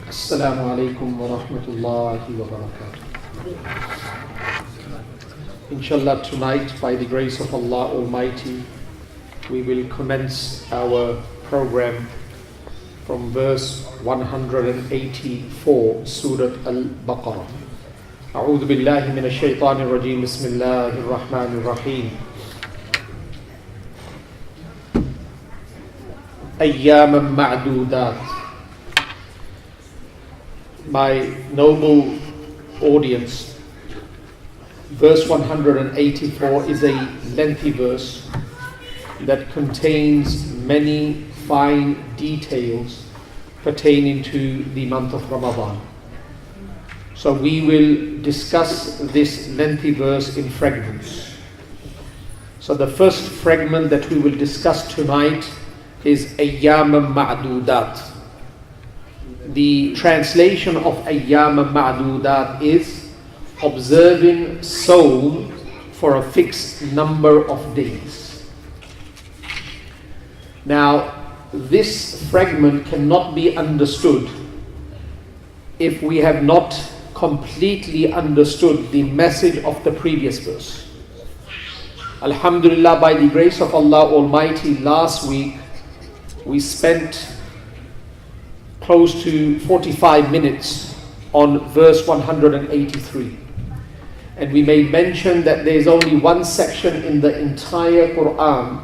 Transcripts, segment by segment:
Assalamu alaikum wa rahmatullahi wa barakatuh. Inshallah, tonight, by the grace of Allah Almighty, we will commence our program from verse 184, Surah Al-Baqarah. أعوذ بالله من الشيطان الرجيم بسم الله الرحمن الرحيم أياما معدودات. My noble audience, verse 184 is a lengthy verse that contains many fine details pertaining to the month of Ramadan. So we will discuss this lengthy verse in fragments. So the first fragment that we will discuss tonight is Ayyam Ma'dudat. The translation of Ayyam Ma'dudat is observing Sawm for a fixed number of days. Now, this fragment cannot be understood if we have not completely understood the message of the previous verse. Alhamdulillah, by the grace of Allah Almighty, last week we spent close to 45 minutes on verse 183. And we made mention that there is only one section in the entire Quran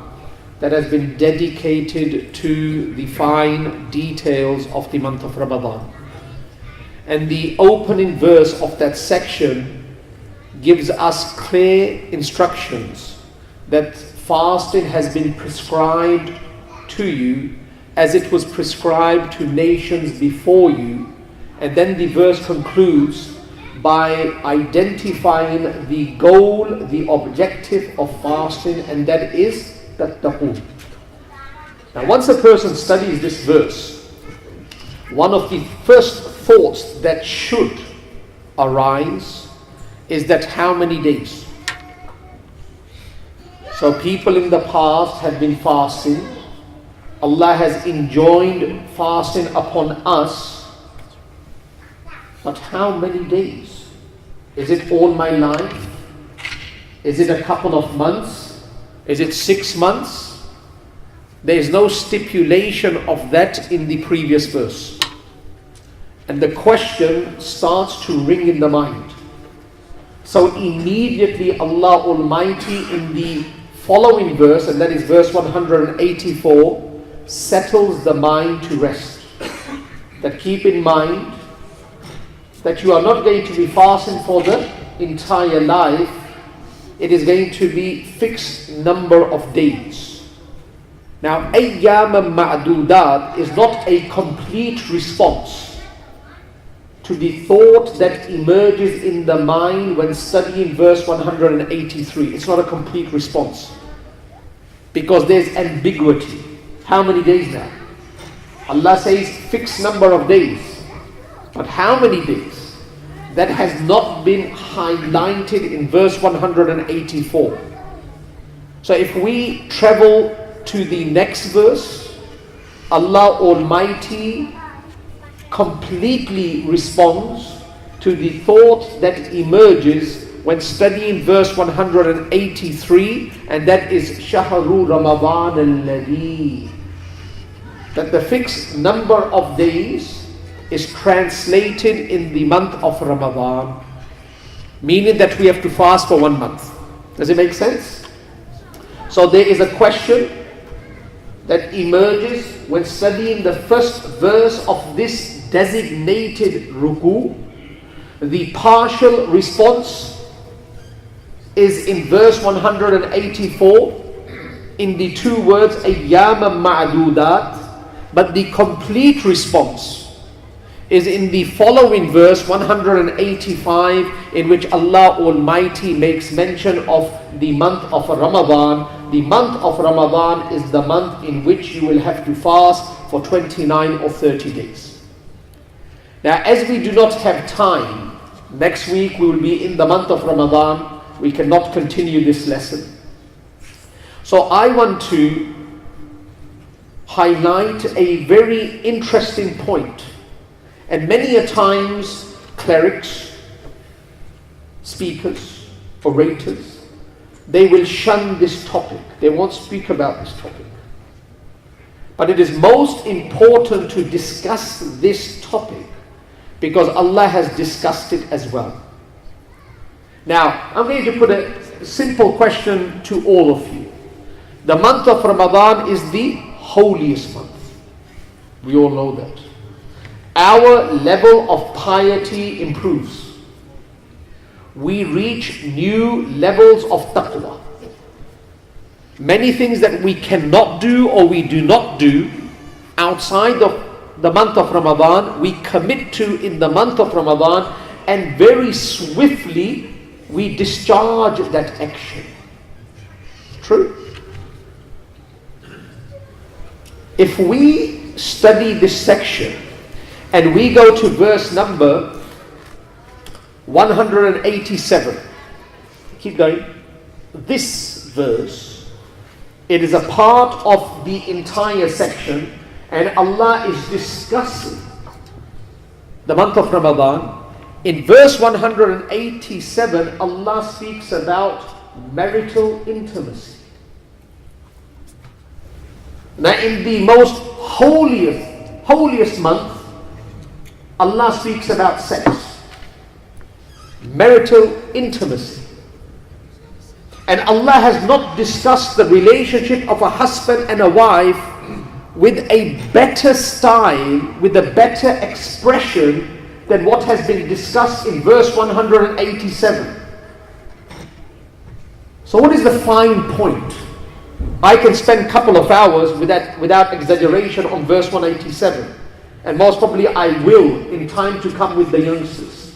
that has been dedicated to the fine details of the month of Ramadan. And the opening verse of that section gives us clear instructions that fasting has been prescribed to you as it was prescribed to nations before you. And then the verse concludes by identifying the goal, the objective of fasting, and that is tattaqun. Now, once a person studies this verse, one of the first thoughts that should arise is that how many days? So people in the past have been fasting. Allah has enjoined fasting upon us, but how many days? Is it all my life? Is it a couple of months? Is it 6 months? There is no stipulation of that in the previous verse. And the question starts to ring in the mind. So immediately Allah Almighty in the following verse, and that is verse 184, settles the mind to rest. That keep in mind that you are not going to be fasting for the entire life. It is going to be fixed number of days. Now, Ayyam Ma'dudat is not a complete response to the thought that emerges in the mind when studying verse 183. It's not a complete response, because there's ambiguity. How many days now? Allah says fixed number of days. But how many days? That has not been highlighted in verse 184. So if we travel to the next verse, Allah Almighty completely responds to the thought that emerges when studying verse 183, and that is Shahru Ramadan alladhi, that the fixed number of days is translated in the month of Ramadan, meaning that we have to fast for 1 month. Does it make sense? So there is a question that emerges when studying the first verse of this designated ruku. The partial response is in verse 184 in the two words Ayyam Ma'dudat, but the complete response is in the following verse 185, in which Allah Almighty makes mention of the month of Ramadan. The month of Ramadan is the month in which you will have to fast for 29 or 30 days. Now, as we do not have time, next week we will be in the month of Ramadan. We cannot continue this lesson. So I want to highlight a very interesting point. And many a times, clerics, speakers, orators, they will shun this topic. They won't speak about this topic. But it is most important to discuss this topic because Allah has discussed it as well. Now, I'm going to put a simple question to all of you. The month of Ramadan is the holiest month. We all know that. Our level of piety improves. We reach new levels of taqwa. Many things that we cannot do or we do not do outside of the month of Ramadan, we commit to in the month of Ramadan, and very swiftly we discharge that action. True? If we study this section and we go to verse number 187, keep going. This verse, it is a part of the entire section, and Allah is discussing the month of Ramadan. In verse 187, Allah speaks about marital intimacy. Now, in the most holiest month, Allah speaks about sex, marital intimacy. And Allah has not discussed the relationship of a husband and a wife with a better style, with a better expression than what has been discussed in verse 187. So what is the fine point? I can spend a couple of hours without exaggeration on verse 187. And most probably I will in time to come with the youngsters.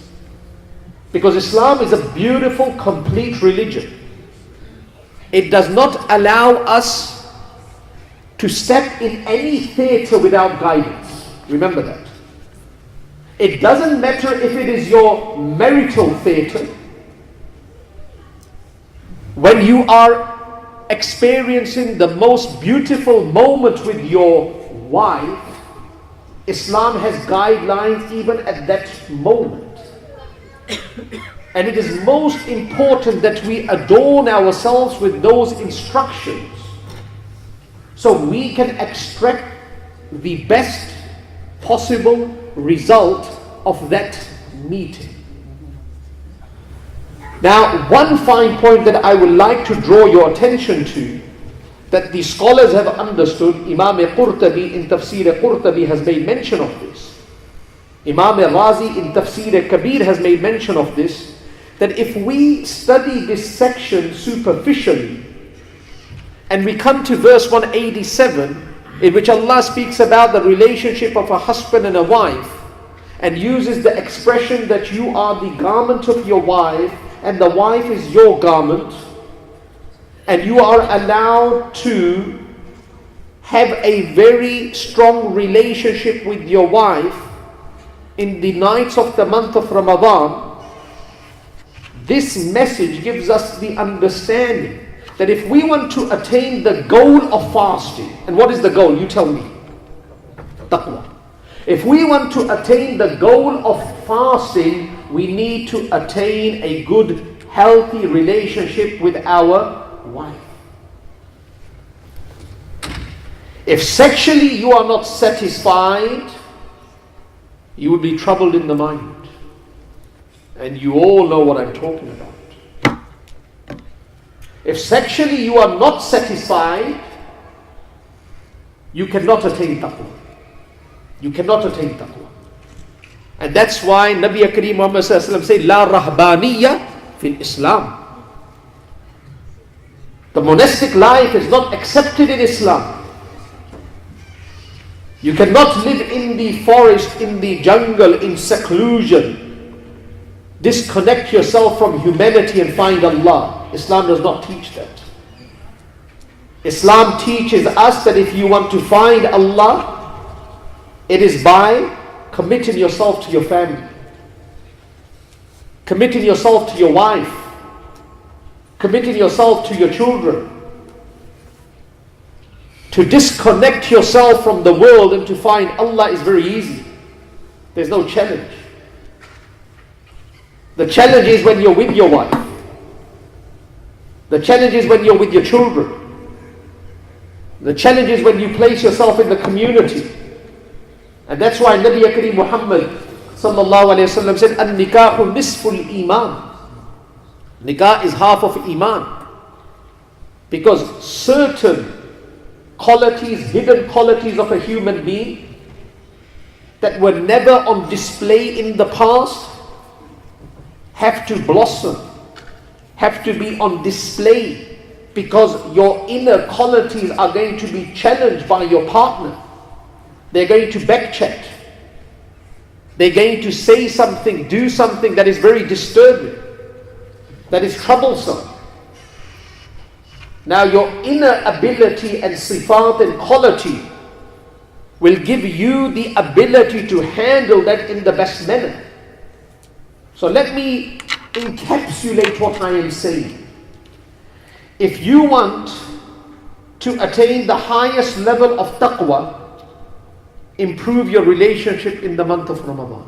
Because Islam is a beautiful, complete religion. It does not allow us to step in any theatre without guidance. Remember that. It doesn't matter if it is your marital theatre. When you are experiencing the most beautiful moment with your wife, Islam has guidelines even at that moment. And it is most important that we adorn ourselves with those instructions so we can extract the best possible result of that meeting. Now, one fine point that I would like to draw your attention to, that the scholars have understood, Imam Qurtubi in Tafsir Qurtubi has made mention of this. Imam Razi in Tafsir Kabir has made mention of this, that if we study this section superficially, and we come to verse 187, in which Allah speaks about the relationship of a husband and a wife, and uses the expression that you are the garment of your wife, and the wife is your garment, and you are allowed to have a very strong relationship with your wife in the nights of the month of Ramadan. This message gives us the understanding that if we want to attain the goal of fasting, and what is the goal? You tell me. Taqwa. If we want to attain the goal of fasting, we need to attain a good, healthy relationship with our wife. If sexually you are not satisfied, you will be troubled in the mind. And you all know what I'm talking about. If sexually you are not satisfied, you cannot attain taqwa. You cannot attain taqwa. And that's why Nabi Kareem Muhammad sallallahu alaihi wasallam said, La rahbaniyya fil Islam. The monastic life is not accepted in Islam. You cannot live in the forest, in the jungle, in seclusion. Disconnect yourself from humanity and find Allah. Islam does not teach that. Islam teaches us that if you want to find Allah, it is by committing yourself to your family, committing yourself to your wife, committing yourself to your children. To disconnect yourself from the world and to find Allah is very easy. There's no challenge. The challenge is when you're with your wife. The challenge is when you're with your children. The challenge is when you place yourself in the community. And that's why Nabi Kareem Muhammad sallallahu alayhi wa sallam said, An-nikahu nisful iman. Nikah is half of iman. Because certain qualities, hidden qualities of a human being that were never on display in the past have to blossom, have to be on display, because your inner qualities are going to be challenged by your partner. They're going to backchat. They're going to say something, do something that is very disturbing, that is troublesome. Now your inner ability and sifat and quality will give you the ability to handle that in the best manner. So let me encapsulate what I am saying. If you want to attain the highest level of taqwa, improve your relationship in the month of Ramadan.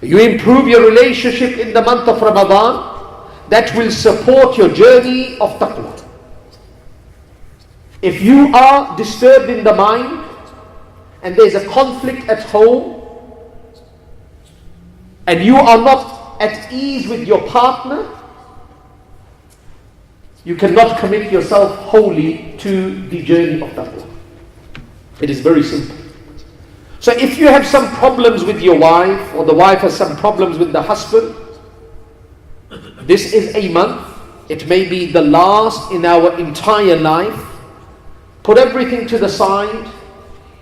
You improve your relationship in the month of Ramadan, that will support your journey of taqwa. If you are disturbed in the mind and there's a conflict at home and you are not at ease with your partner, you cannot commit yourself wholly to the journey of taqwa. It is very simple. So if you have some problems with your wife, or the wife has some problems with the husband, this is a month. It may be the last in our entire life. Put everything to the side.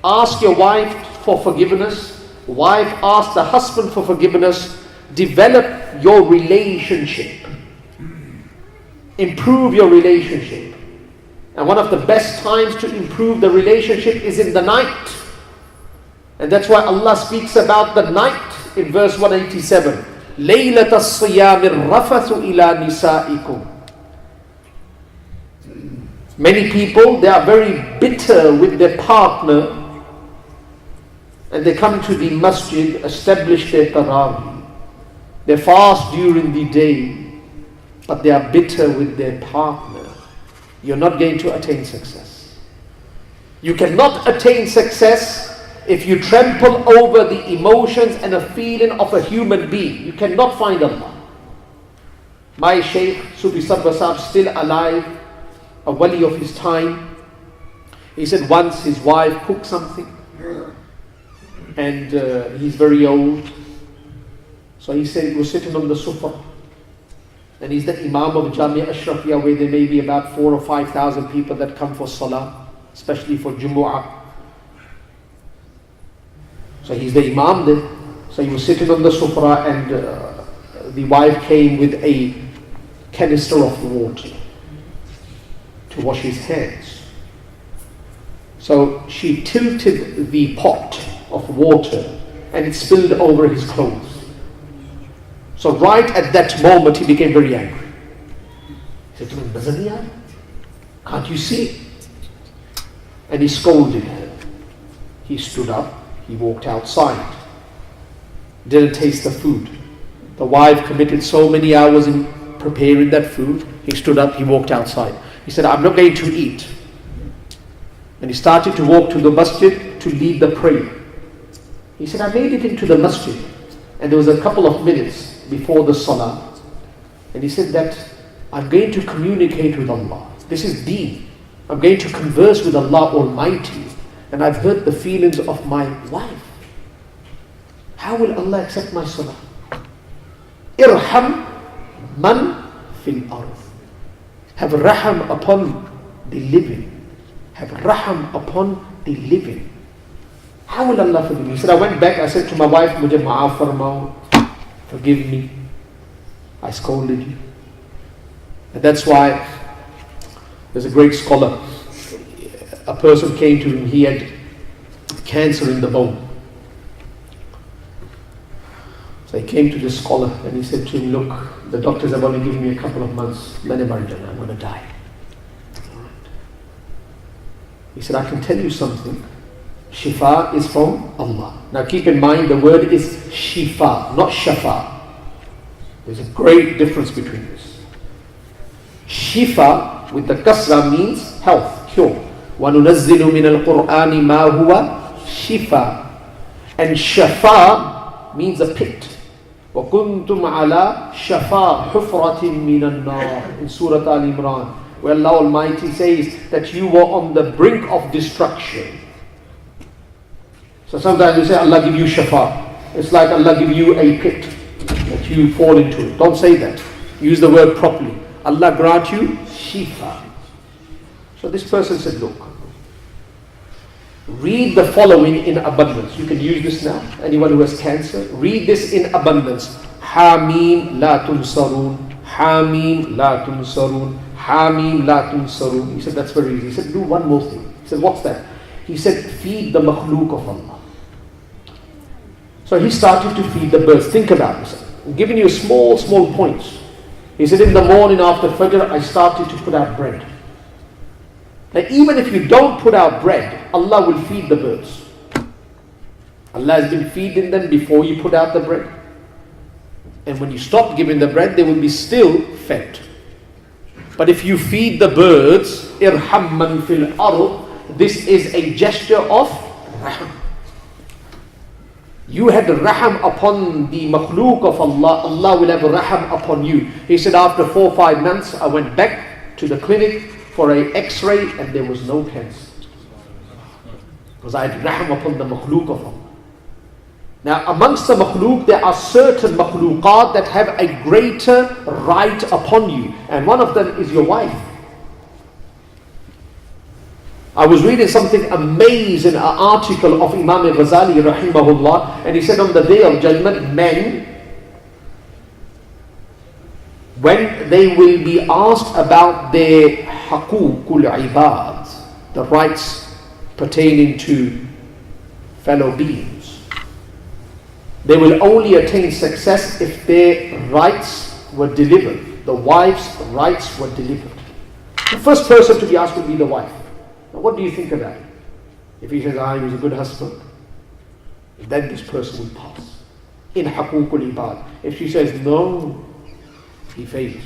Ask your wife for forgiveness. Wife, ask the husband for forgiveness. Develop your relationship. Improve your relationship. And one of the best times to improve the relationship is in the night. And that's why Allah speaks about the night in verse 187. لَيْلَةَ الصِّيَامِ الرَّفَثُ إِلَى نِسَائِكُمْ. Many people, they are very bitter with their partner, and they come to the masjid, establish their tarawih. They fast during the day, but they are bitter with their partner. You're not going to attain success. You cannot attain success if you trample over the emotions and a feeling of a human being. You cannot find Allah. My Shaykh Sufi Sabba Sahib, still alive, a wali of his time, he said once his wife cooked something and he's very old. So he said he was sitting on the sofa, and he's the Imam of Jamia Ashrafiyah, where there may be about 4,000 or 5,000 people that come for Salah, especially for Jumu'ah. So he's the Imam there. So he was sitting on the sofa, and the wife came with a canister of water to wash his hands. So she tilted the pot of water and it spilled over his clothes. So right at that moment he became very angry. He said to him, can't you see? And he scolded her. He stood up, he walked outside. Didn't taste the food. The wife committed so many hours in preparing that food. He stood up, he walked outside. He said, I'm not going to eat. And he started to walk to the masjid to lead the prayer. He said, I made it into the masjid, and there was a couple of minutes before the salah. And he said that I'm going to communicate with Allah. This is deen. I'm going to converse with Allah Almighty. And I've hurt the feelings of my wife. How will Allah accept my salah? Irham man fil ardh. Have raham upon the living. Have raham upon the living. How will Allah forgive me? He said, I went back, I said to my wife, Mujhe maaf farmao, forgive me. I scolded you. And that's why there's a great scholar. A person came to him, he had cancer in the bone. So he came to this scholar and he said to him, look, the doctors have only given me a couple of months. I'm going to die. He said, I can tell you something. Shifa is from Allah. Now keep in mind the word is shifa, not shafa. There's a great difference between this. Shifa with the kasra means health, cure. وَنُنَزِّلُ مِنَ الْقُرْآنِ مَا هُوَ شِفَا. And shafa means a pit. وَكُنْتُمْ عَلَى شَفَا حُفْرَةٍ مِّنَ النَّارِ in Surah Al-Imran, where Allah Almighty says that you were on the brink of destruction. So sometimes we say Allah give you shafa. It's like Allah give you a pit that you fall into it. Don't say that. Use the word properly. Allah grant you shifa. So this person said, look, read the following in abundance. You can use this now. Anyone who has cancer, read this in abundance. Hamim la tunsarun. Hamim la tunsarun. Hamim la tunsarun. He said, that's very easy. He said, do one more thing. He said, what's that? He said, feed the makhluk of Allah. So he started to feed the birds. Think about this. I'm giving you small points. He said, in the morning after Fajr, I started to put out bread. Now even if you don't put out bread, Allah will feed the birds. Allah has been feeding them before you put out the bread. And when you stop giving the bread, they will be still fed. But if you feed the birds, irham man fil ard, this is a gesture of raham. You had raham upon the makhluk of Allah, Allah will have raham upon you. He said, after 4 or 5 months, I went back to the clinic for an x-ray and there was no cancer. Because I had raham upon the makhluk of Allah. Now amongst the makhluk, there are certain makhluqat that have a greater right upon you. And one of them is your wife. I was reading something amazing, an article of Imam Ghazali rahimahullah, and he said on the day of judgment, men, when they will be asked about their haqooqul ibad, the rights pertaining to fellow beings, they will only attain success if their rights were delivered. The wife's rights were delivered. The first person to be asked will be the wife. Now what do you think of that? If he says, he was a good husband, then this person will pass. In haqooqul ibad. If she says, no, he fails.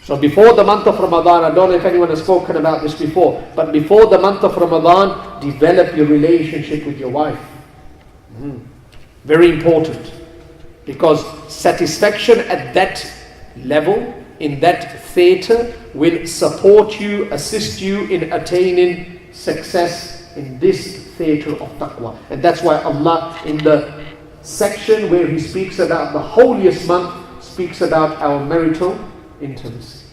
So before the month of Ramadan, I don't know if anyone has spoken about this before, but before the month of Ramadan, develop your relationship with your wife. Very important. Because satisfaction at that level, in that theatre, will support you, assist you in attaining success in this theatre of taqwa. And that's why Allah, in the section where He speaks about the holiest month, speaks about our marital intimacy.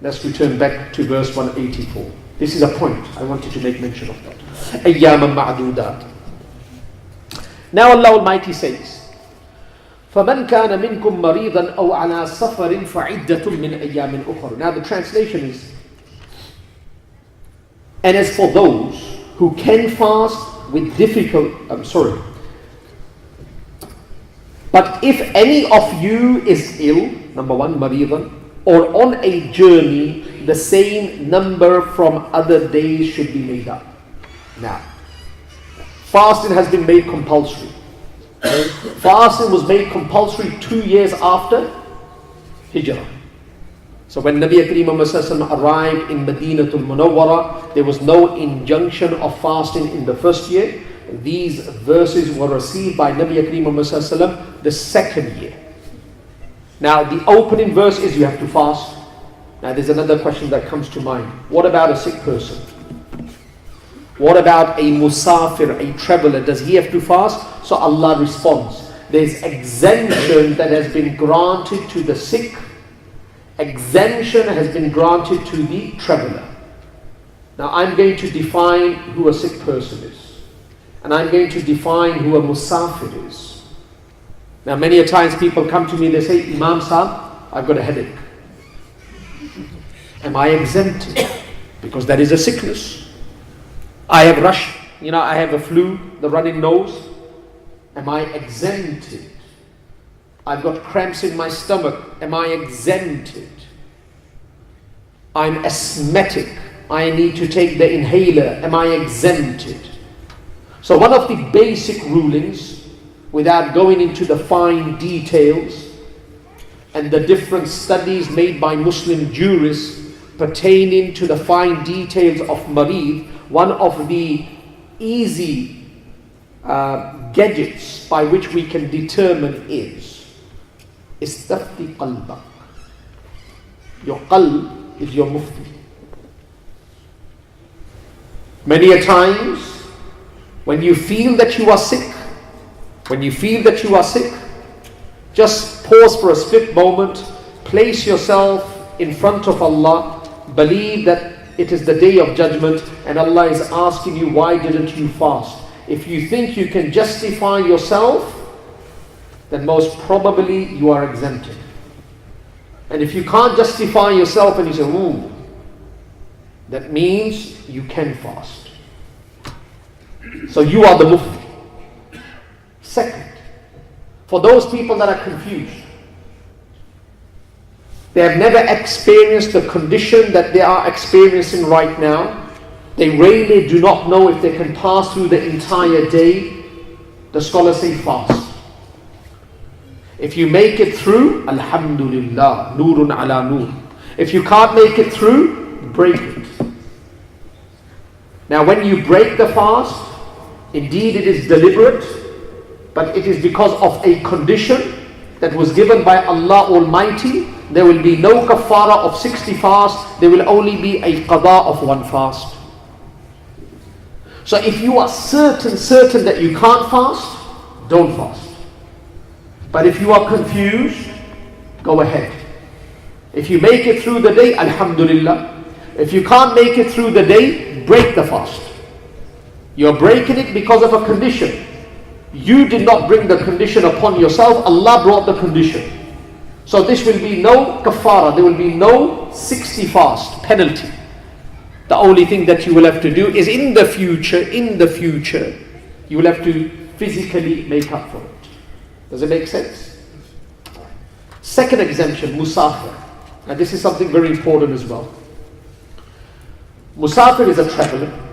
Let's return back to verse 184. This is a point I wanted to make mention of that. Ayyaman ma'dudat. Now Allah Almighty says, فَمَنْ كَانَ مِنْكُمْ مَرِيضًا أَوْ عَلَى سَفَرٍ فَعِدَّةٌ مِنْ أَيَّامٍ أُخْرَى. Now the translation is, and as for those who can fast with but if any of you is ill, number one, maridan, or on a journey, the same number from other days should be made up. Now, fasting has been made compulsory. Fasting was made compulsory 2 years after Hijrah. So when Nabi Kareem arrived in Madinatul Munawwara, there was no injunction of fasting in the first year. These verses were received by Nabi Kareem the second year. Now the opening verse is you have to fast. Now there's another question that comes to mind. What about a sick person? What about a musafir, a traveler? Does he have to fast? So Allah responds, there's exemption that has been granted to the sick. Exemption has been granted to the traveler. Now I'm going to define who a sick person is. And I'm going to define who a musafir is. Now many a times people come to me, they say, Imam Sahib, I've got a headache. Am I exempted? Because that is a sickness. I have rush, I have a flu, the running nose. Am I exempted? I've got cramps in my stomach. Am I exempted? I'm asthmatic. I need to take the inhaler. Am I exempted? So one of the basic rulings, without going into the fine details and the different studies made by Muslim jurists pertaining to the fine details of marid, one of the easy gadgets by which we can determine is istafti qalbak. Your qalb is your mufti. Many a times when you feel that you are sick, just pause for a split moment, place yourself in front of Allah, believe that it is the day of judgment and Allah is asking you, why didn't you fast? If you think you can justify yourself, then most probably you are exempted. And if you can't justify yourself and you say, that means you can fast. So you are the mufti. Second, for those people that are confused, they have never experienced the condition that they are experiencing right now. They really do not know if they can pass through the entire day. The scholars say fast. If you make it through, alhamdulillah, nurun ala nur. If you can't make it through, break it. Now when you break the fast, indeed it is deliberate, but it is because of a condition that was given by Allah Almighty. There will be no kafara of 60 fasts, there will only be a qada of 1 fast. So if you are certain that you can't fast, don't fast. But if you are confused, go ahead. If you make it through the day, alhamdulillah. If you can't make it through the day, break the fast. You're breaking it because of a condition. You did not bring the condition upon yourself, Allah brought the condition. So this will be no kafara, there will be no 60 fast penalty. The only thing that you will have to do is in the future, you will have to physically make up for it. Does it make sense? Second exemption, musafir. Now this is something very important as well. Musafir is a traveler.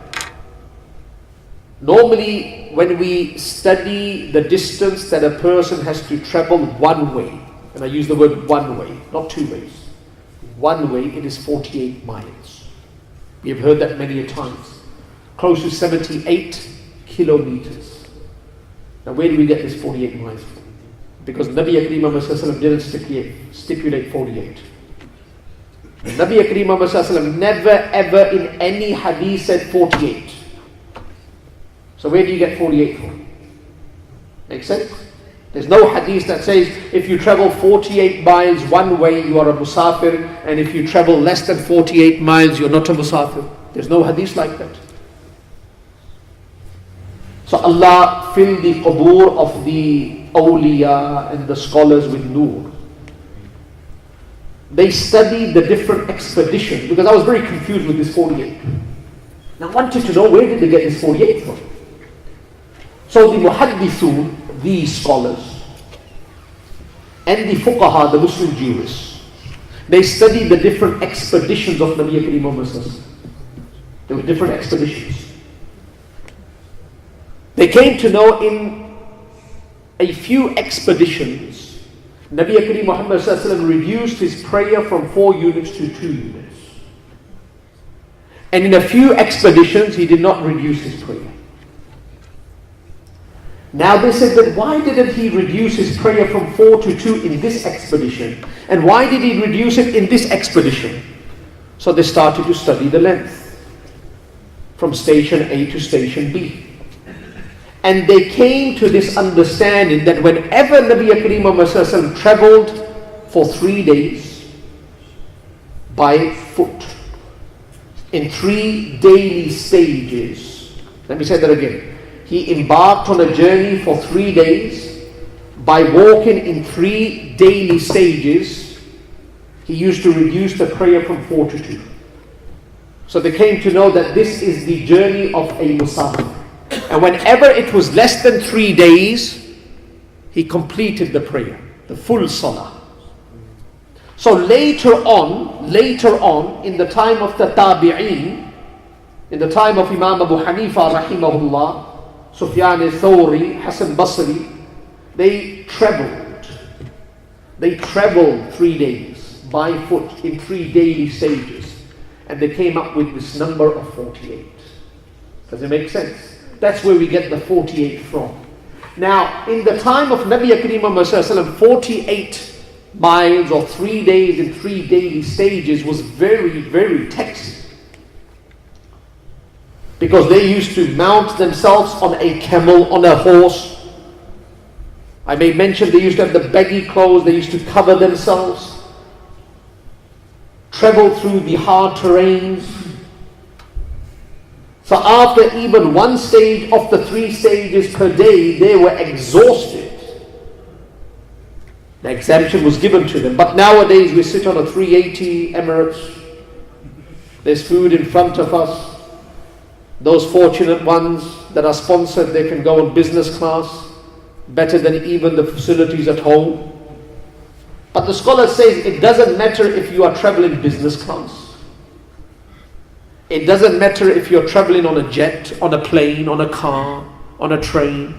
Normally, when we study the distance that a person has to travel one way, and I use the word one way, not 2 ways. One way, it is 48 miles. We have heard that many a times. Close to 78 kilometers. Now where do we get this 48 miles from? Because Nabi Kareem Muhammad didn't stipulate 48. Nabi Kareem Muhammad never ever in any hadith said 48. So where do you get 48 from? Make sense? There's no hadith that says if you travel 48 miles one way you are a musafir, and if you travel less than 48 miles you're not a musafir. There's no hadith like that. So Allah filled the qubur of the awliya and the scholars with nur. They studied the different expeditions, because I was very confused with this 48. Now I wanted to know, where did they get this 48 from? So the muhaddithun, the scholars, and the fuqaha, the Muslim jurists, they studied the different expeditions of Nabi Kareem Muhammad. There were different expeditions. They came to know in a few expeditions, Nabi Kareem Muhammad reduced his prayer from 4 units to 2 units. And in a few expeditions, he did not reduce his prayer. Now they said that why didn't he reduce his prayer from 4 to 2 in this expedition? And why did he reduce it in this expedition? So they started to study the length from station A to station B. And they came to this understanding that whenever Nabi Kareem Muhammad traveled for 3 days by foot, in 3 daily stages, let me say that again. He embarked on a journey for 3 days by walking in 3 daily stages. He used to reduce the prayer from 4 to 2. So they came to know that this is the journey of a musafir. And whenever it was less than 3 days, he completed the prayer, the full salah. So later on, in the time of the tabi'een, in the time of Imam Abu Hanifa rahimahullah, Sufyan al-Thawri, Hassan Basri, they traveled 3 days by foot in 3 daily stages, and they came up with this number of 48. Does it make sense? That's where we get the 48 from. Now, in the time of Nabi Kareem Muhammad Sallallahu Alaihi Wasallam, 48 miles or 3 days in 3 daily stages was very, very taxing. Because they used to mount themselves on a camel, on a horse. I may mention they used to have the baggy clothes, they used to cover themselves, travel through the hard terrains. So after even one stage of the 3 stages per day, they were exhausted. The exemption was given to them. But nowadays we sit on a 380 Emirates. There's food in front of us. Those fortunate ones that are sponsored, they can go on business class, better than even the facilities at home. But the scholar says it doesn't matter if you are traveling business class. It doesn't matter if you're traveling on a jet, on a plane, on a car, on a train.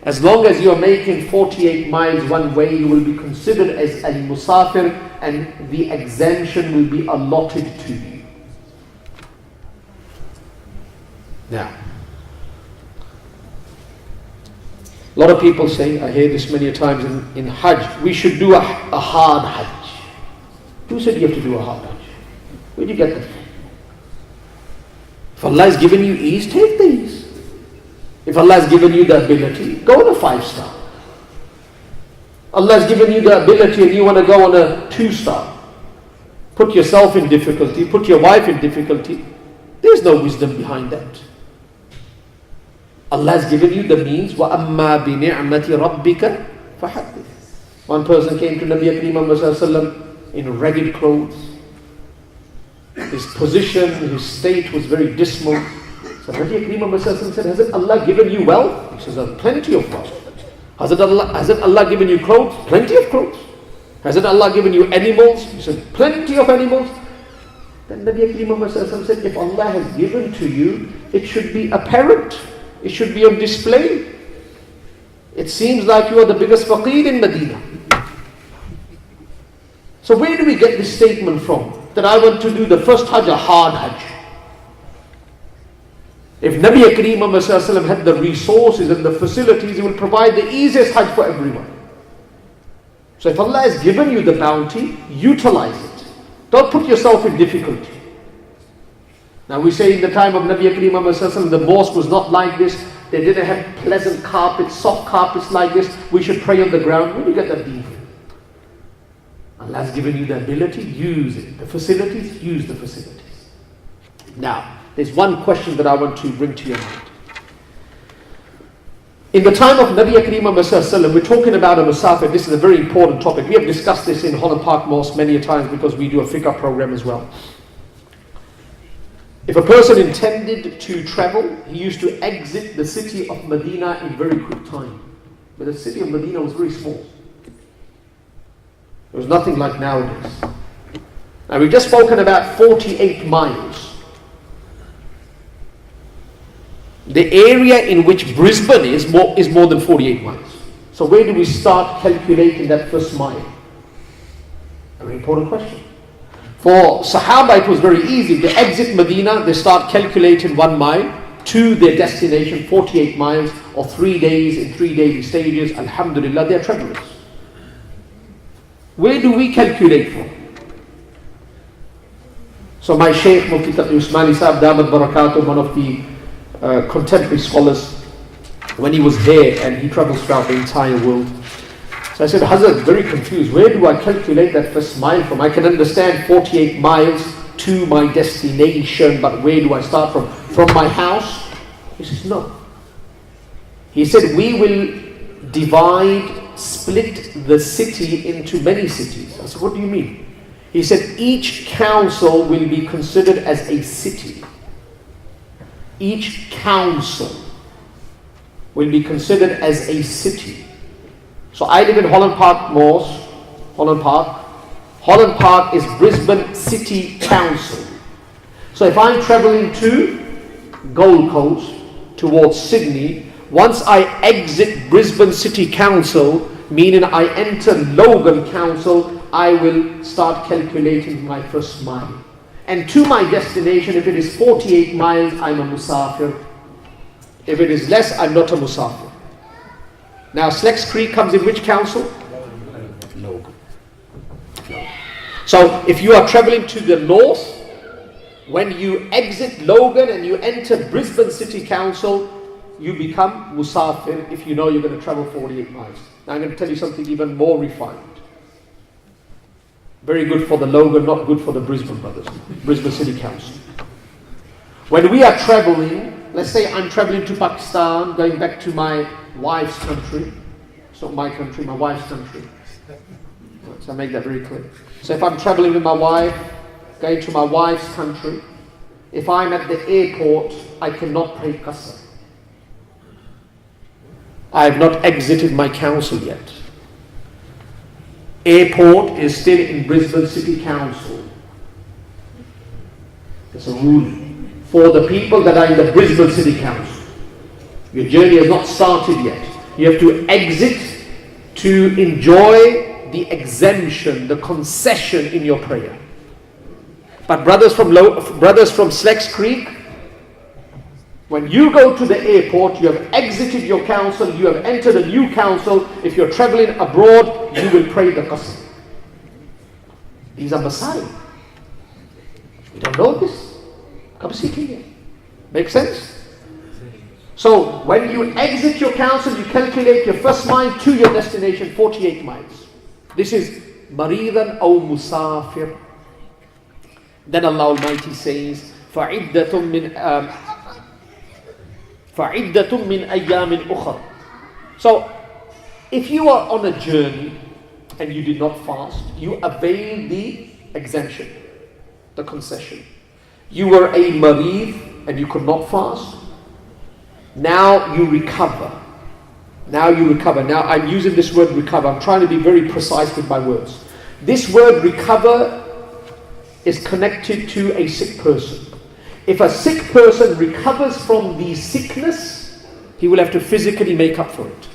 As long as you're making 48 miles one way, you will be considered as al-musafir, and the exemption will be allotted to you. Now, a lot of people say, I hear this many times in Hajj, we should do a hard Hajj. Who said you have to do a hard Hajj? Where do you get that from? If Allah has given you ease, take the ease. If Allah has given you the ability, go on a 5-star. Allah has given you the ability and you want to go on a 2-star. Put yourself in difficulty, put your wife in difficulty. There's no wisdom behind that. Allah has given you the means. وَأَمَّا بِنِعْمَةِ رَبِّكَ فَحَدِّثْ. One person came to Nabi Kareem Muhammad Sallallahu Alaihi Wasallam in ragged clothes. His position, his state was very dismal. So Nabi Kareem Muhammad Sallallahu Alaihi Wasallam said, hasn't Allah given you wealth? He says, plenty of wealth. Hasn't Allah given you clothes? Plenty of clothes. Hasn't Allah given you animals? He said, plenty of animals. Then Nabi Kareem Muhammad Sallallahu Alaihi Wasallam said, if Allah has given to you, it should be apparent. It should be on display. It seems like you are the biggest faqir in Medina. So where do we get this statement from? That I want to do the first Hajj, a hard Hajj. If Nabi Kareem Muhammad Sallallahu Alaihi Wasallam had the resources and the facilities, he will provide the easiest Hajj for everyone. So if Allah has given you the bounty, utilize it. Don't put yourself in difficulty. Now we say in the time of Nabi Kareem Muhammad Sallallahu Alaihi Wasallam, the mosque was not like this. They didn't have pleasant carpets, soft carpets like this. We should pray on the ground. Where do you get that deen from? Allah has given you the ability, use it. The facilities, use the facilities. Now, there's one question that I want to bring to your mind. In the time of Nabi Kareem Muhammad Sallallahu Alaihi Wasallam, we're talking about a musafir. This is a very important topic. We have discussed this in Holland Park Mosque many a times because we do a fiqh program as well. If a person intended to travel, he used to exit the city of Medina in very quick time. But the city of Medina was very small. It was nothing like nowadays. Now we've just spoken about 48 miles. The area in which Brisbane is more than 48 miles. So where do we start calculating that first mile? A very important question. For Sahaba it was very easy. They exit Medina, they start calculating 1 mile to their destination, 48 miles or 3 days in 3 daily stages. Alhamdulillah, they are travelers. Where do we calculate from? So my Shaykh Mufti Taqi Usmani Sahib Damat Barakatuh, one of the contemporary scholars, when he was here and he travels throughout the entire world. So I said, Hazrat, very confused. Where do I calculate that first mile from? I can understand 48 miles to my destination, but where do I start from? From my house? He says, no. He said, we will split the city into many cities. I said, what do you mean? He said, each council will be considered as a city. Each council will be considered as a city. So I live in Holland Park Mosque, Holland Park. Holland Park is Brisbane City Council. So if I'm travelling to Gold Coast, towards Sydney, Once I exit Brisbane City Council, meaning I enter Logan Council, I will start calculating my first mile. And to my destination, if it is 48 miles, I'm a musafir. If it is less, I'm not a musafir. Now, Slecks Creek comes in which council? Logan. So, if you are traveling to the north, when you exit Logan and you enter Brisbane City Council, you become musafir if you know you're going to travel 48 miles. Now, I'm going to tell you something even more refined. Very good for the Logan, not good for the Brisbane brothers. Brisbane City Council. When we are traveling, let's say I'm traveling to Pakistan, going back to my wife's country. It's not my country, my wife's country. So I make that very clear. So if I'm traveling with my wife, going to my wife's country, if I'm at the airport, I cannot pay Costa. I have not exited my council yet. Airport is still in Brisbane City Council. There's a rule for the people that are in the Brisbane City Council. Your journey has not started yet. You have to exit to enjoy the exemption, the concession in your prayer. But brothers from Slecks Creek, when you go to the airport, you have exited your council, you have entered a new council. If you're traveling abroad, you will pray the qasr. These are Masai. We don't know this. Come see here. Make sense? So, when you exit your council, you calculate your first mile to your destination, 48 miles. This is Maridan aw Musafir. Then Allah Almighty says, فَعِدَّةٌ مِّنْ أَيَّامٍ أُخَرٍ. So, if you are on a journey and you did not fast, you avail the exemption, the concession. You were a marid and you could not fast. Now you recover. Now I'm using this word recover. I'm trying to be very precise with my words. This word recover is connected to a sick person. If a sick person recovers from the sickness, he will have to physically make up for it.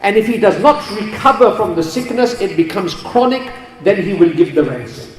And if he does not recover from the sickness, it becomes chronic, then he will give the ransom.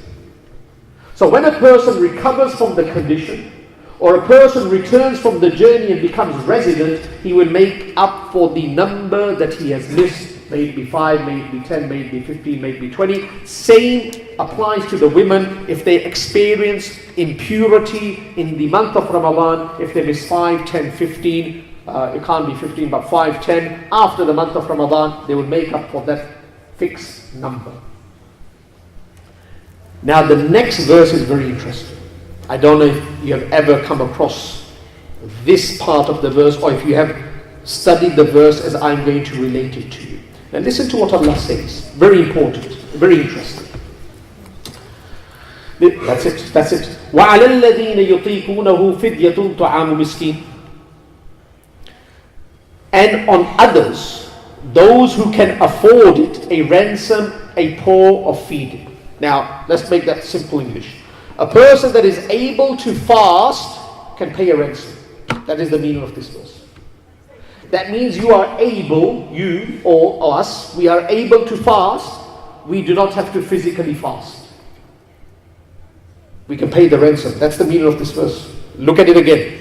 So when a person recovers from the condition, or a person returns from the journey and becomes resident, he will make up for the number that he has missed. May it be 5, may it be 10, may it be 15, may it be 20. Same applies to the women. If they experience impurity in the month of Ramadan, if they miss 5, 10, 15, it can't be 15 but 5, 10, after the month of Ramadan, they will make up for that fixed number. Now the next verse is very interesting. I don't know if you have ever come across this part of the verse, or if you have studied the verse as I'm going to relate it to you. Now listen to what Allah says. Very important, very interesting. That's it. وَعَلَى الَّذِينَ يُطِيقُونَهُ فِدْيَةٌ طَعَامُ مِسْكِينٍ. And on others, those who can afford it, a ransom, a poor of feeding. Now, let's make that simple English. A person that is able to fast can pay a ransom. That is the meaning of this verse. That means you are able, you or us, we are able to fast. We do not have to physically fast. We can pay the ransom. That's the meaning of this verse. Look at it again.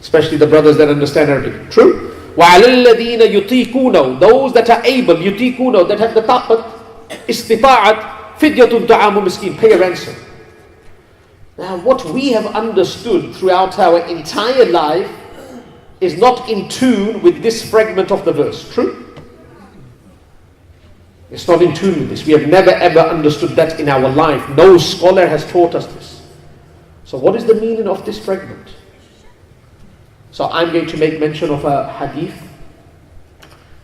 Especially the brothers that understand Arabic. True? وَعَلَى الَّذِينَ يُطِيقُونَ. Those that are able, يُطِيقُونَ, that have the taqat, istita'at, فِدْيَةٌ طَعَامُ مِسْكِينٍ. Pay a ransom. Now what we have understood throughout our entire life is not in tune with this fragment of the verse. True? It's not in tune with this. We have never ever understood that in our life. No scholar has taught us this. So what is the meaning of this fragment? So I'm going to make mention of a hadith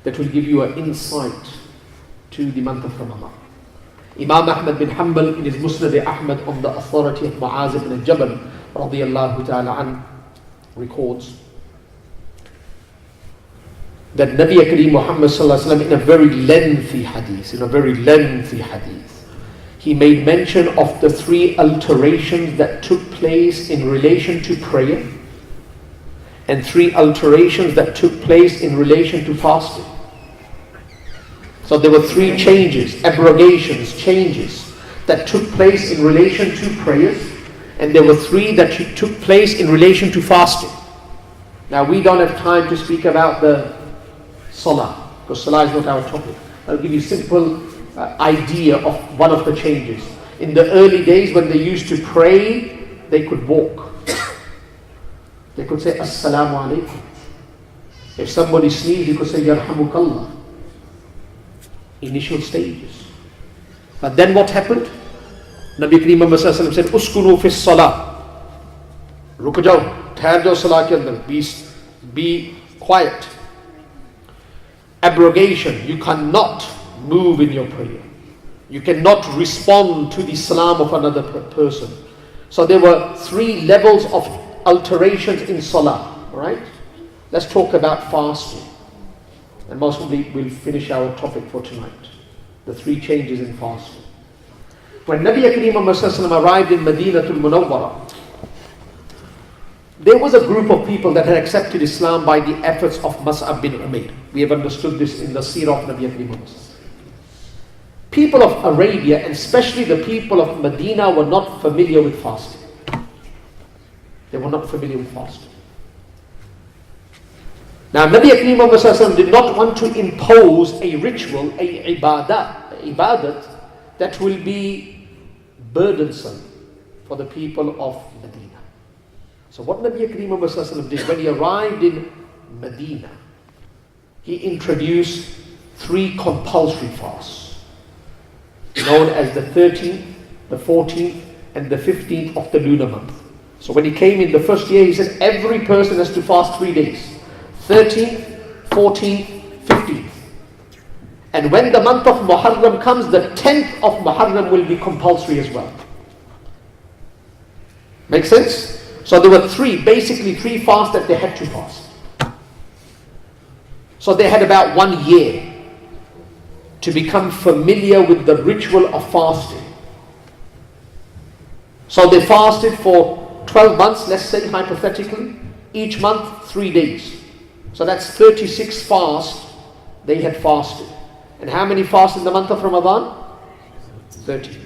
that will give you an insight to the month of Ramadan. Imam Ahmad bin Hanbal in his Musnad Ahmad on the authority of Mu'az ibn Jabal radiyallahu ta'ala an records that Nabi Kareem Muhammad sallallahu alaihi wasallam in a very lengthy hadith, he made mention of the 3 alterations that took place in relation to prayer. and 3 alterations that took place in relation to fasting. So there were 3 changes, abrogations, changes that took place in relation to prayers, and there were 3 that took place in relation to fasting. Now we don't have time to speak about the salah, because salah is not our topic. I'll give you a simple idea of one of the changes. In the early days when they used to pray, they could walk. They could say Assalamu alaikum. If somebody sneezed, you could say Yarhamukallah. Initial stages. But then what happened? Nabi Kareem Muhammad said, Uskunu fi salah. Ruk jao, ठहर जाओ salah ke andar. Be quiet. Abrogation. You cannot move in your prayer. You cannot respond to the salam of another person. So there were 3 levels of alterations in salah. Right? Let's talk about fasting. And most probably we'll finish our topic for tonight. The 3 changes in fasting. When Nabi Kareem Muhammad arrived in Madinatul Munawwarah, there was a group of people that had accepted Islam by the efforts of Mus'ab bin Umair. We have understood this in the Seerah of Nabi Kareem Muhammad. People of Arabia, and especially the people of Medina, were not familiar with fasting. They were not familiar with fasting. Now Nabi Kareem Muhammad did not want to impose a ritual, a ibadat that will be burdensome for the people of Medina. So what Nabi Kareem Muhammad did when he arrived in Medina, he introduced 3 compulsory fasts, known as the 13th, the 14th, and the 15th of the lunar month. So when he came in the first year, he said every person has to fast 3 days. 13th, 14th, 15th. And when the month of Muharram comes, the 10th of Muharram will be compulsory as well. Make sense? So there were 3 fasts that they had to fast. So they had about 1 year to become familiar with the ritual of fasting. So they fasted for 12 months, let's say hypothetically, each month 3 days. So that's 36 fasts they had fasted. And how many fasts in the month of Ramadan? 30.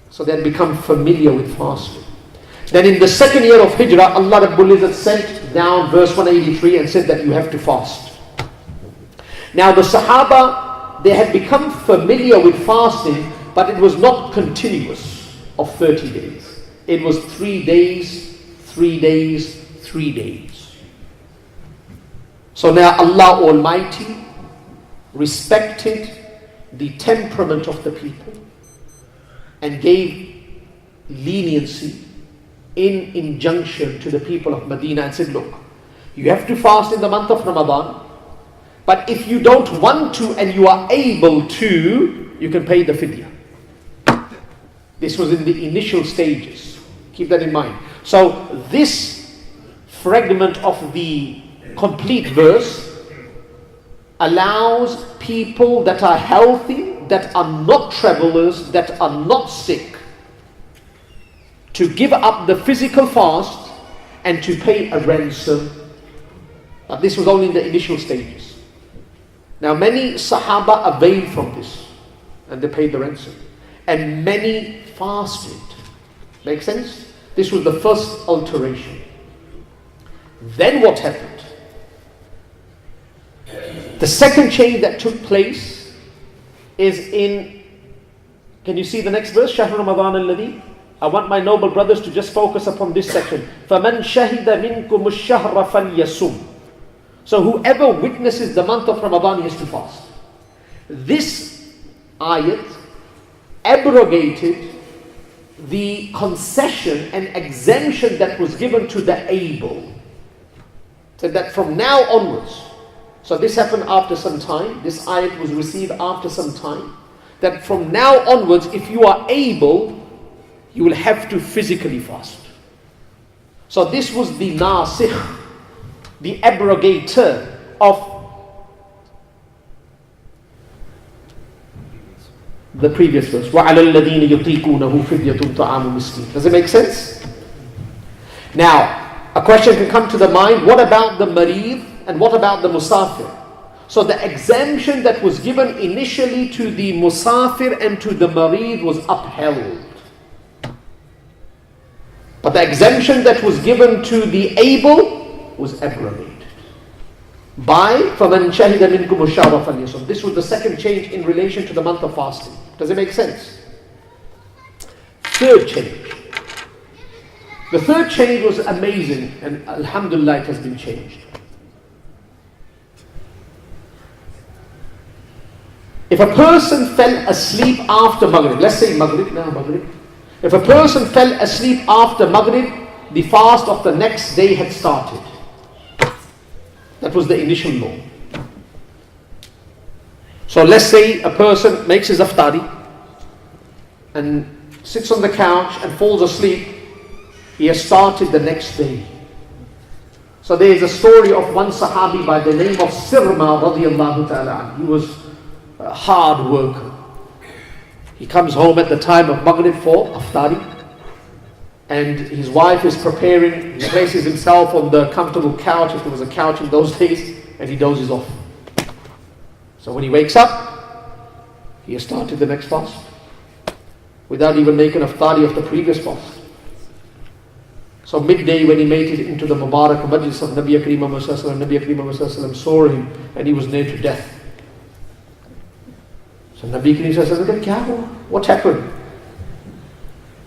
So they had become familiar with fasting. Then in the 2nd year of Hijrah, Allah Rabbul Izzat sent down verse 183 and said that you have to fast. Now the Sahaba, they had become familiar with fasting, but it was not continuous of 30 days. It was 3 days, 3 days, 3 days. So now Allah Almighty respected the temperament of the people and gave leniency in injunction to the people of Medina and said, look, you have to fast in the month of Ramadan, but if you don't want to and you are able to, you can pay the Filia. This was in the initial stages. Keep that in mind. So this fragment of the complete verse allows people that are healthy, that are not travelers, that are not sick, to give up the physical fast and to pay a ransom. Now this was only in the initial stages. Now many Sahaba availed from this and they paid the ransom. And many fasted. Make sense? This was the first alteration. Then what happened? The second change that took place is in, can you see the next verse? Shahr Ramadan alladhi. I want my noble brothers to just focus upon this section. فَمَنْ شَهِدَ مِنْكُمُ الشَّهْرَ فَلْيَصُمْ. So whoever witnesses the month of Ramadan, he has to fast. This ayat abrogated the concession and exemption that was given to the able. So that from now onwards, so this happened after some time, this ayat was received after some time, that from now onwards, if you are able, you will have to physically fast. So this was the nasikh, the abrogator of the previous verse. وَعَلَى الَّذِينَ يُطِيقُونَهُ فِدْيَةٌ طَعَامُ مِسْكِينٍ. Does it make sense? Now, a question can come to the mind, what about the mareed and what about the musafir? So the exemption that was given initially to the musafir and to the mareed was upheld. But the exemption that was given to the able was abrogated. By فَمَنْ شَهِدَ مِنْكُمُ الشَّهْرَ فَلْيَصُمْ. This was the second change in relation to the month of fasting. Does it make sense? Third change. The third change was amazing, and alhamdulillah it has been changed. If a person fell asleep after Maghrib, let's say Maghrib now, Maghrib. If a person fell asleep after Maghrib, the fast of the next day had started. That was the initial law. So let's say a person makes his iftari and sits on the couch and falls asleep. He has started the next day. So there is a story of one Sahabi by the name of Sirma radiyallahu ta'ala. He was a hard worker. He comes home at the time of Maghrib for iftari, and his wife is preparing. He places himself on the comfortable couch, if there was a couch in those days, and he dozes off. So when he wakes up, he has started the next fast without even making iftari of the previous fast. So midday, when he made it into the Mubarak Majlis of Nabi Kareem Nabi Kareem saw him and he was near to death. So Nabi Kareem said, what happened?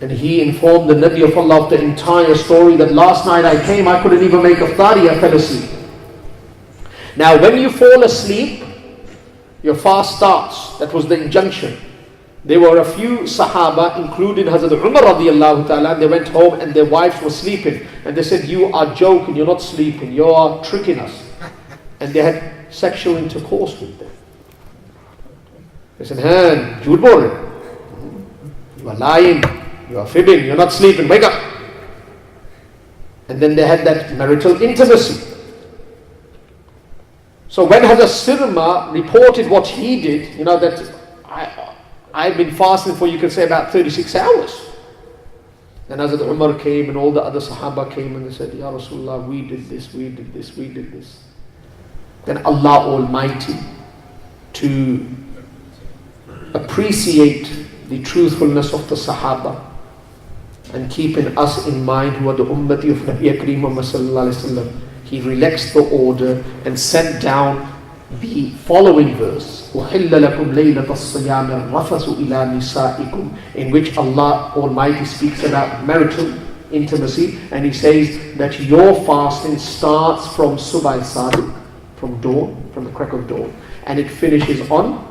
And he informed the Nabi of Allah of the entire story, that last night I came, I couldn't even make iftari, I fell asleep. Now when you fall asleep, your fast starts. That was the injunction. There were a few Sahaba, including Hazrat Umar radiyallahu ta'ala, they went home and their wives were sleeping. And they said, you are joking, you're not sleeping, you are tricking us. And they had sexual intercourse with them. They said, hey, jhoot bol rahe. You are lying, you are fibbing, you're not sleeping, wake up. And then they had that marital intimacy. So when Hazrat Sirma reported what he did, you know, that I've been fasting for, you can say, about 36 hours. Then Hazrat Umar came and all the other Sahaba came and they said, Ya Rasulullah, we did this, we did this, we did this. Then Allah Almighty, to appreciate the truthfulness of the Sahaba and keeping us in mind who are the ummati of Nabi Kareem Muhammad sallallahu alaihi wasallam, he relaxed the order and sent down the following verse, أُحِلَّ لَكُمْ لَيْلَةَ الصِّيَامِ الرَّفَثُ إِلَى نِسَائِكُمْ, in which Allah Almighty speaks about marital intimacy, and He says that your fasting starts from Subh al-Sadiq, from dawn, from the crack of dawn, and it finishes on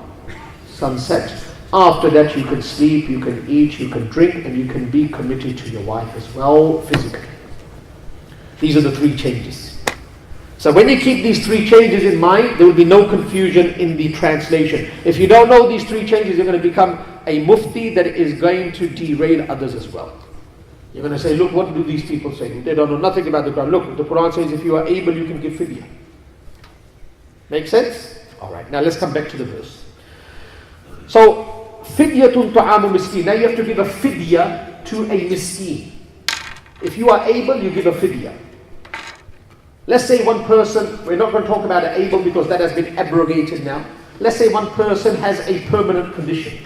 sunset. After that you can sleep, you can eat, you can drink, and you can be committed to your wife as well physically. These are the three changes. So when you keep these three changes in mind, there will be no confusion in the translation. If you don't know these three changes, you're going to become a mufti that is going to derail others as well. You're going to say, look, what do these people say? They don't know nothing about the Quran. Look, the Quran says if you are able, you can give filia. Make sense? Alright, now let's come back to the verse. So, fidyatun ta'amu miskin. Now you have to give a fidya to a miskin. If you are able, you give a fidya. Let's say one person, we're not going to talk about an able because that has been abrogated now. Let's say one person has a permanent condition.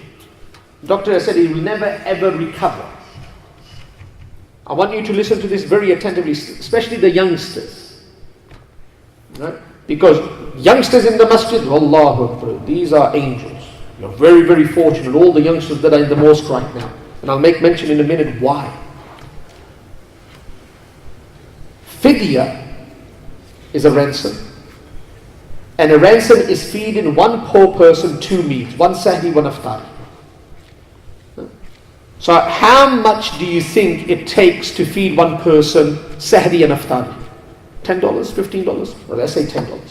The doctor has said he will never ever recover. I want you to listen to this very attentively, especially the youngsters. Right? Because youngsters in the masjid, Allahu Akbar, these are angels. You're very, very fortunate, all the youngsters that are in the mosque right now. And I'll make mention in a minute why. Fidya is a ransom. And a ransom is feeding one poor person 2 meals, one sahri, one iftari. So how much do you think it takes to feed one person sahri and iftari? $10, $15? Well, let's say $10.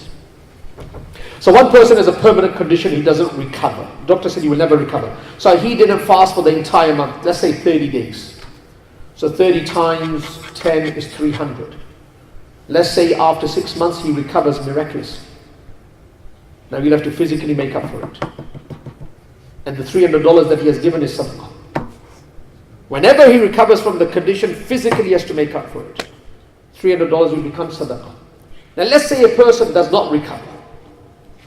So one person has a permanent condition, he doesn't recover. The doctor said he will never recover. So he didn't fast for the entire month, let's say 30 days. So 30 times 10 is 300. Let's say after 6 months he recovers miraculously. Now you'll have to physically make up for it. And the $300 that he has given is sadaqah. Whenever he recovers from the condition, physically he has to make up for it. $300 will become sadaqah. Now let's say a person does not recover.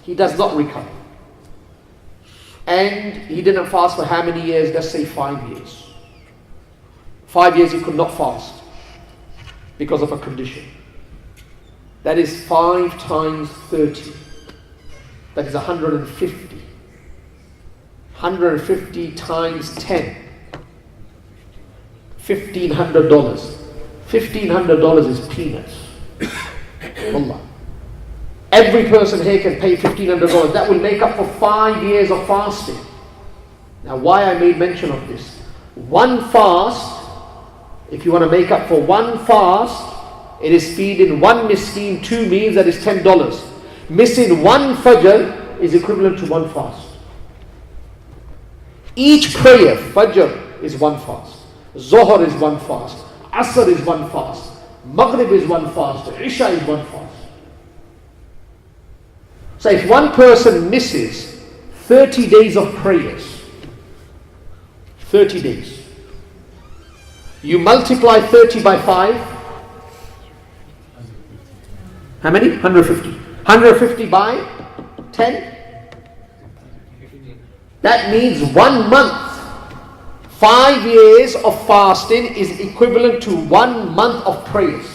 He does not recover. And he didn't fast for how many years? Let's say 5 years. 5 years he could not fast because of a condition. That is 5 times 30. That is 150. 150 times 10. $1,500. $1,500 is peanuts. Wallah. Every person here can pay $1,500. That will make up for 5 years of fasting. Now why I made mention of this. One fast, if you want to make up for one fast, it is feeding one miskin 2 meals, that is $10. Missing one fajr is equivalent to one fast. Each prayer, fajr is one fast, Zohar is one fast, Asr is one fast, Maghrib is one fast, Isha is one fast. So if one person misses 30 days of prayers, 30 days, you multiply 30 by 5, how many? 150. 150 by 10. That means 1 month. 5 years of fasting is equivalent to 1 month of prayers.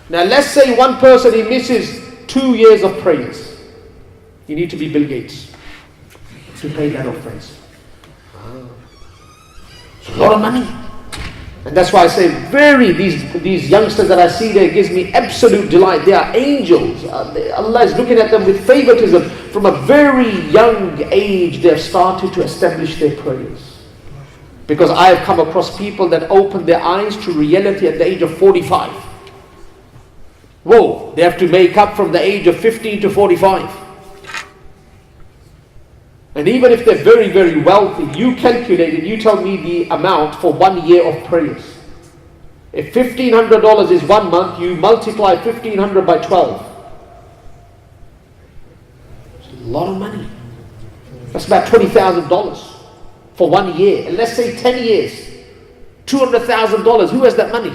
Now let's say one person, he misses 2 years of prayers. You need to be Bill Gates to pay that off, friends. It's a lot of money. And that's why I say these youngsters that I see there gives me absolute delight. They are angels. Allah is looking at them with favoritism. From a very young age, they have started to establish their prayers. Because I have come across people that open their eyes to reality at the age of 45. Whoa, they have to make up from the age of 15 to 45. And even if they're very, very wealthy, you calculate it, you tell me the amount for 1 year of prayers. If $1,500 is 1 month, you multiply 1,500 by 12. It's a lot of money. That's about $20,000 for 1 year. And let's say 10 years, $200,000. Who has that money?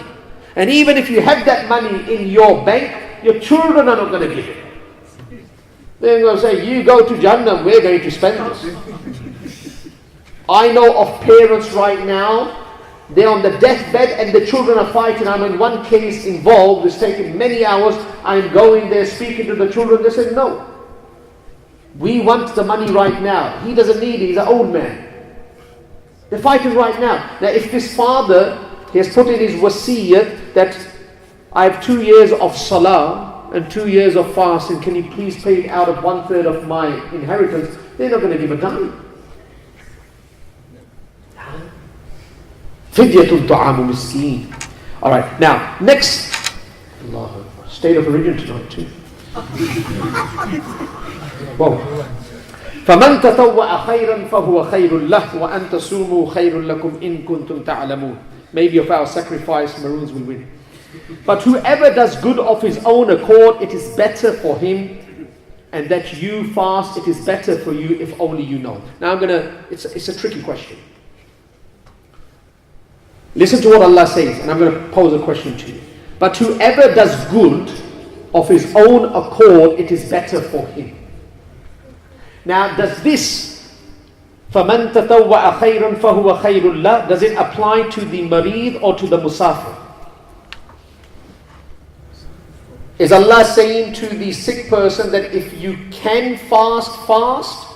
And even if you have that money in your bank, your children are not going to give it. They're going to say, you go to Jannah, we're going to spend this. I know of parents right now, they're on the deathbed and the children are fighting. I'm in one case involved, it's taken many hours. I'm going there speaking to the children. They said, no, we want the money right now. He doesn't need it, he's an old man. They're fighting right now. Now if this father, he has put in his wasiyyat that I have 2 years of salah and 2 years of fasting, can you please pay it out of 1/3 of my inheritance? They're not going to give a dime. Fidyatun ta'amu miskin. Alright, now, next. Allah, state of origin tonight too. Whoa. فَمَنْ تَطَوَّعَ خَيْرًا فَهُوَ خَيْرٌ لَهُ وَأَنْ تَصُومُوا خَيْرٌ لَكُمْ إِن كُنْتُمْ تَعْلَمُونَ. Maybe of our sacrifice, Maroons will win. But whoever does good of his own accord, it is better for him, and that you fast, it is better for you if only you know. Now it's a tricky question. Listen to what Allah says, and I'm going to pose a question to you. But whoever does good of his own accord, it is better for him. Now does this, فَمَنْ تَطَوَّعَ خَيْرًا فَهُوَ خَيْرٌ لَهُ, does it apply to the marid or to the musafir? Is Allah saying to the sick person that if you can fast, fast?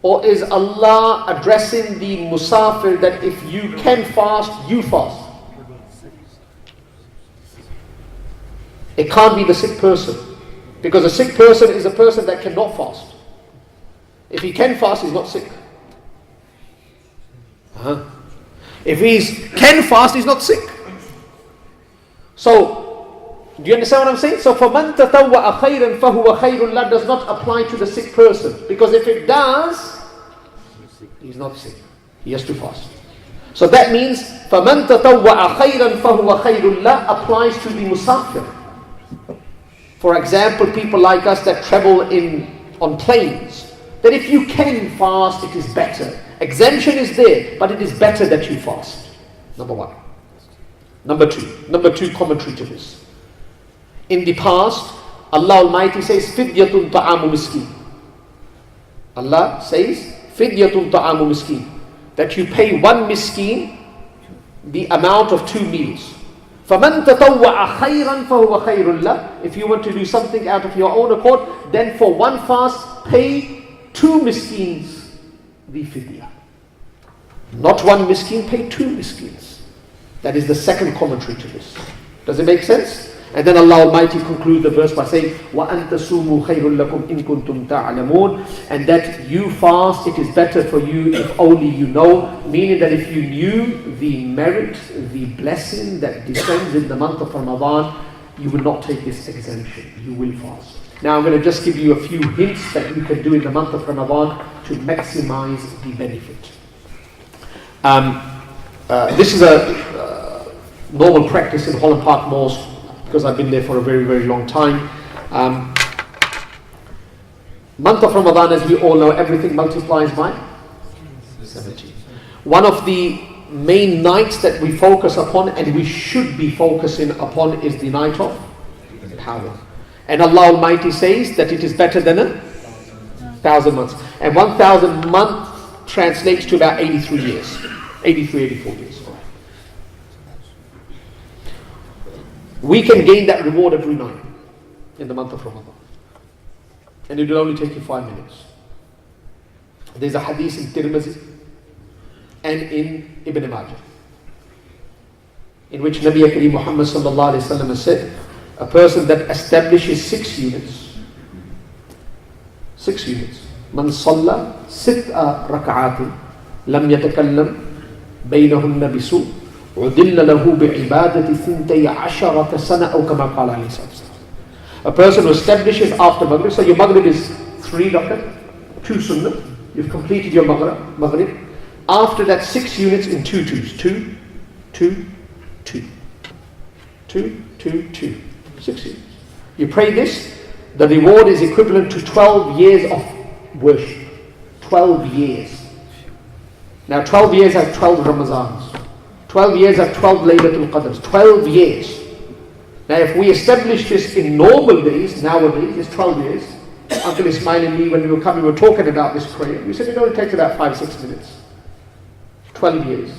Or is Allah addressing the musafir that if you can fast, you fast? It can't be the sick person. Because a sick person is a person that cannot fast. If he can fast, he's not sick. If he can fast, he's not sick. So, do you understand what I'm saying? So, فَمَنْ تَطَوَّعَ خَيْرًا فَهُوَ خَيْرٌ لَهُ does not apply to the sick person. Because if it does, he's not sick. He has to fast. So that means, فَمَنْ تَطَوَّعَ خَيْرًا فَهُوَ خَيْرٌ لَهُ applies to the musafir. For example, people like us that travel on planes, that if you can fast, it is better. Exemption is there, but it is better that you fast. Number one. Number two commentary to this. In the past, Allah Almighty says, Fidyatun ta'amu miskin. Allah says, Fidyatun ta'amu miskin. That you pay one miskin the amount of 2 meals. فَمَنْ تَطَوَّعَ خَيْرًا فَهُوَ خَيْرٌ لَهُ. If you want to do something out of your own accord, then for one fast, pay 2 miskins the fidya. Not one miskin, pay 2 miskins. That is the second commentary to this. Does it make sense? And then Allah Almighty concludes the verse by saying, وَأَن تَصُومُوا خَيْرٌ لَكُمْ إِن كُنتُمْ تَعْلَمُونَ. And that you fast, it is better for you if only you know. Meaning that if you knew the merit, the blessing that descends in the month of Ramadan, you will not take this exemption. You will fast. Now I'm going to just give you a few hints that you can do in the month of Ramadan to maximize the benefit. This is a normal practice in Holland Park Mosque, because I've been there for a very, very long time. Month of Ramadan, as we all know, everything multiplies by 70. One of the main nights that we focus upon, and we should be focusing upon, is the night of Power. And Allah Almighty says that it is better than 1,000 months. And 1,000 months translates to about 83 years. 83, 84 years. We can gain that reward every night in the month of Ramadan. And it will only take you 5 minutes. There's a Hadees in Trilogy and in Ibn Majah, in which Nabi Kareem Muhammad sallallahu alayhi wa sallam has said, a person that establishes 6 units, man salla 6 rak'atin lam yatakallam baynahunna bisu' udilla lahu bi'ibadati 12 sana aw kama qala alayhi sallam. A person who establishes after Maghrib, so your Maghrib is 3 rakat, 2 sunnah, you've completed your Maghrib. After that, 6 units in 2 twos. 2, 2, 2. 2, 2, 2. 6 units. You pray this, the reward is equivalent to 12 years of worship. 12 years. Now 12 years have 12 Ramazans. 12 years have 12 Laylatul Qadrs. 12 years. Now if we establish this in normal days, nowadays, it's 12 years. Uncle Ismail and me, when we were coming, we were talking about this prayer. We said it only takes about 5-6 minutes. 12 years.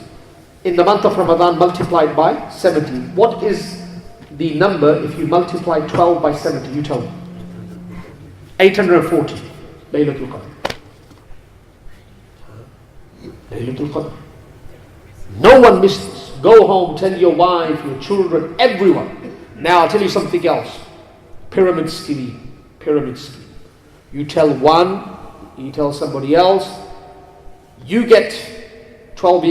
In the month of Ramadan, multiplied by 70. What is the number if you multiply 12 by 70? You tell me. 840. Laylatul Qadr. Laylatul Qadr. No one missed this. Go home, tell your wife, your children, everyone. Now I'll tell you something else. Pyramid scheme. Pyramid scheme. You tell one, you tell somebody else, you get 12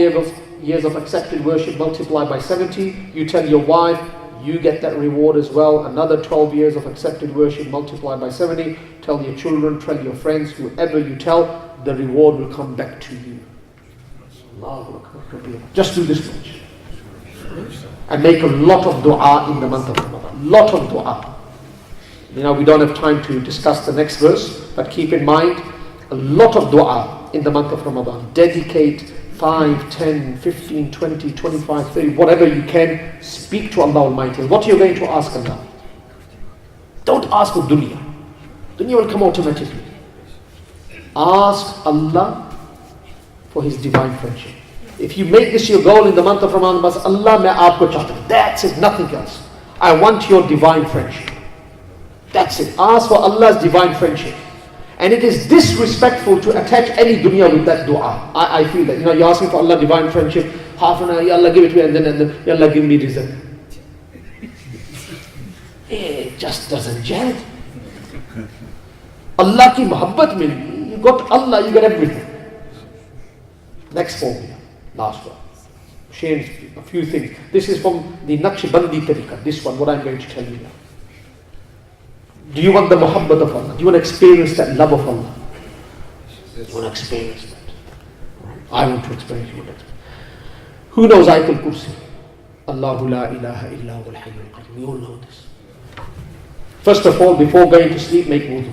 years of accepted worship multiplied by 70. You tell your wife, you get that reward as well. Another 12 years of accepted worship multiplied by 70. Tell your children, tell your friends, whoever you tell, the reward will come back to you. Just do this much. And make a lot of dua in the month of Ramadan. Lot of dua. You know, we don't have time to discuss the next verse, but keep in mind, a lot of dua in the month of Ramadan. Dedicate 5, 10, 15, 20, 25, 30, whatever you can. Speak to Allah Almighty. What you're going to ask Allah. Don't ask for dunya. Dunya will come automatically. Ask Allah for His divine friendship. If you make this your goal in the month of Ramadan, bas Allah main aapko chahta hu. That's it, nothing else. I want your divine friendship. That's it. Ask for Allah's divine friendship. And it is disrespectful to attach any dunya with that dua. I feel that. You know, you're asking for Allah divine friendship, half an hour, Ya Allah give it to me, and then Ya Allah give me rizq. It just doesn't gel. Allah ki muhabbat mil. You got Allah, you got everything. Next formula. Last one. Change a few things. This is from the Naqshbandi Tariqah. This one, what I'm going to tell you now. Do you want the muhabbat of Allah? Do you want to experience that love of Allah? You want to experience that? I want to experience it. Who knows Ayatul Kursi? Allahu la ilaha illa huwal hayyul qayyum. We all know this. First of all, before going to sleep, make wudu.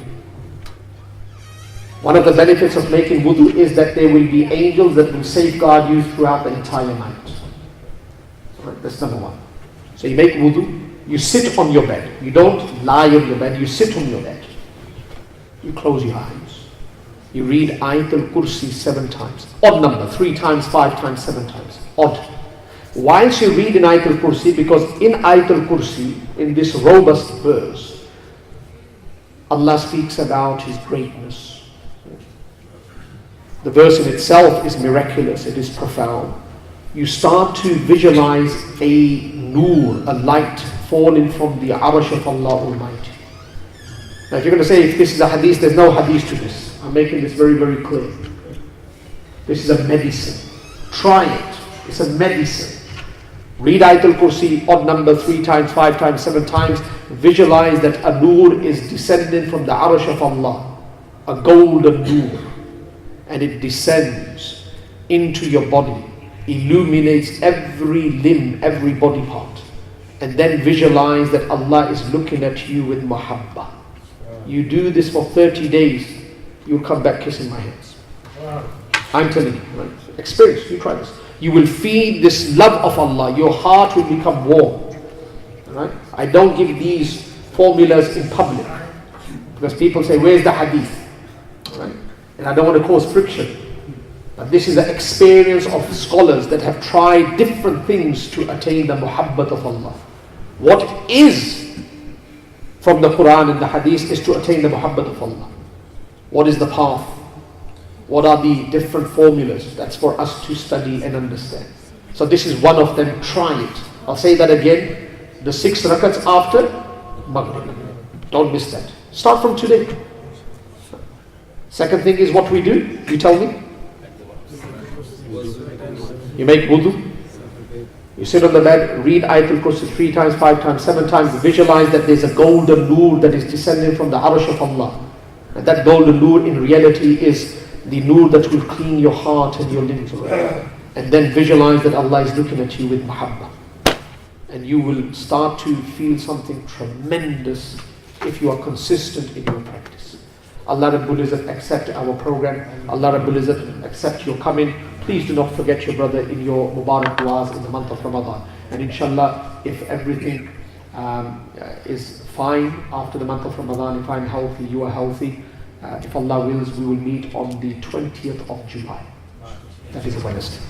One of the benefits of making wudu is that there will be angels that will safeguard you throughout the entire night. Alright, that's number one. So you make wudu, you sit on your bed. You don't lie on your bed, you sit on your bed. You close your eyes. You read Ayatul Kursi 7 times. Odd number, 3 times, 5 times, 7 times. Odd. Whilst you read in Ayatul Kursi, because in Ayatul Kursi, in this robust verse, Allah speaks about His greatness. The verse in itself is miraculous, it is profound. You start to visualize a nur, a light falling from the Arsh of Allah Almighty. Now if you're going to say if this is a hadith, there's no hadith to this. I'm making this very, very clear. This is a medicine. Try it. It's a medicine. Read Ayatul Kursi, odd number, 3 times, 5 times, 7 times. Visualize that a nur is descending from the Arsh of Allah. A golden nur. And it descends into your body. Illuminates every limb, every body part. And then visualize that Allah is looking at you with muhabbah. You do this for 30 days, you'll come back kissing my hands. I'm telling you, right? Experience, you try this. You will feel this love of Allah, your heart will become warm. Right? I don't give these formulas in public because people say, where's the hadith? Right? And I don't want to cause friction. But this is the experience of scholars that have tried different things to attain the muhabbat of Allah. What is from the Quran and the Hadith is to attain the muhabbat of Allah. What is the path? What are the different formulas? That's for us to study and understand. So this is one of them. Try it. I'll say that again. The 6 rakats after Maghrib. Don't miss that. Start from today. Second thing is what we do. You tell me. You make wudu. You sit on the bed, read Ayatul Kursi 3 times, 5 times, 7 times. Visualize that there's a golden nur that is descending from the Arsh of Allah. And that golden nur in reality is the nur that will clean your heart and your limbs. And then visualize that Allah is looking at you with muhabbah. And you will start to feel something tremendous if you are consistent in your practice. Allah Rabbul Izzat accept our program. Allah Rabbul Izzat accept your coming. Please do not forget your brother in your Mubarak du'as in the month of Ramadan. And inshallah, if everything is fine after the month of Ramadan, if I'm healthy, you are healthy, if Allah wills, we will meet on the 20th of July. That is a Wednesday.